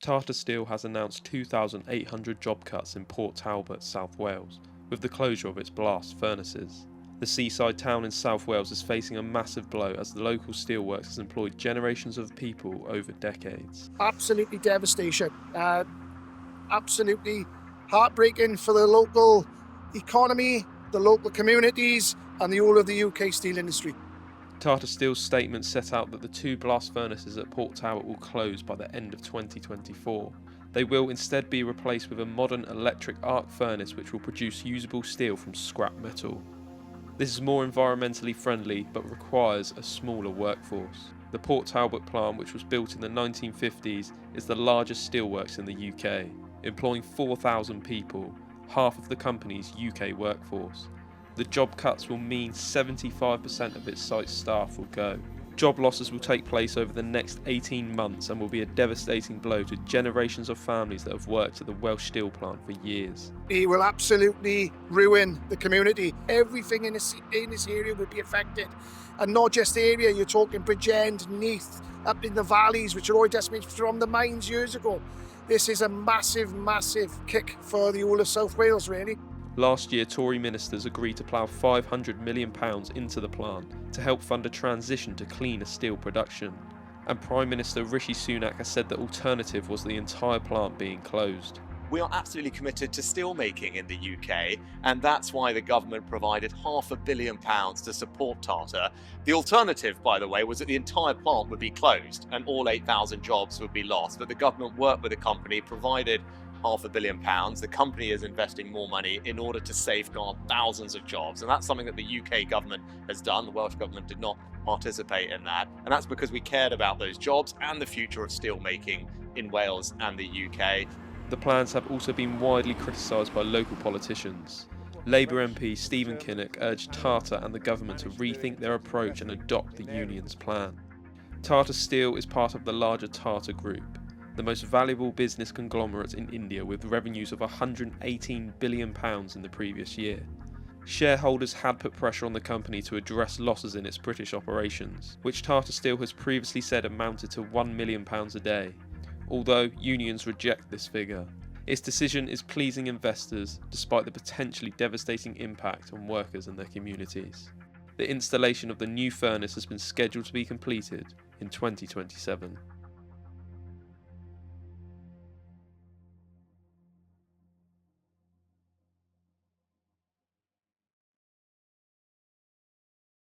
Tata Steel has announced 2,800 job cuts in Port Talbot, South Wales, with the closure of its blast furnaces. The seaside town in South Wales is facing a massive blow as the local steelworks has employed generations of people over decades. Absolutely devastation. Absolutely heartbreaking for the local economy, the local communities, and the whole of the UK steel industry. Tata Steel's statement set out that the two blast furnaces at Port Talbot will close by the end of 2024. They will instead be replaced with a modern electric arc furnace which will produce usable steel from scrap metal. This is more environmentally friendly but requires a smaller workforce. The Port Talbot plant, which was built in the 1950s, is the largest steelworks in the UK, employing 4,000 people, half of the company's UK workforce. The job cuts will mean 75% of its site staff will go. Job losses will take place over the next 18 months and will be a devastating blow to generations of families that have worked at the Welsh steel plant for years. It will absolutely ruin the community. Everything in this area will be affected. And not just the area, you're talking Bridgend, Neath, up in the valleys, which are all decimated from the mines years ago. This is a massive, massive kick for the whole of South Wales, really. Last year, Tory ministers agreed to plough £500 million into the plant to help fund a transition to cleaner steel production. And Prime Minister Rishi Sunak has said the alternative was the entire plant being closed. We are absolutely committed to steelmaking in the UK, and that's why the government provided £500 million to support Tata. The alternative, by the way, was that the entire plant would be closed and all 8,000 jobs would be lost. But the government worked with the company, provided £500 million. The company is investing more money in order to safeguard thousands of jobs, and that's something that the UK government has done. The Welsh government did not participate in that, and that's because we cared about those jobs and the future of steelmaking in Wales and the UK. The plans have also been widely criticised by local politicians. Labour MP Stephen Kinnock urged Tata and the government to rethink their approach and adopt the union's plan. Tata Steel is part of the larger Tata Group, the most valuable business conglomerate in India, with revenues of £118 billion in the previous year. Shareholders had put pressure on the company to address losses in its British operations, which Tata Steel has previously said amounted to £1 million a day. Although unions reject this figure, its decision is pleasing investors despite the potentially devastating impact on workers and their communities. The installation of the new furnace has been scheduled to be completed in 2027.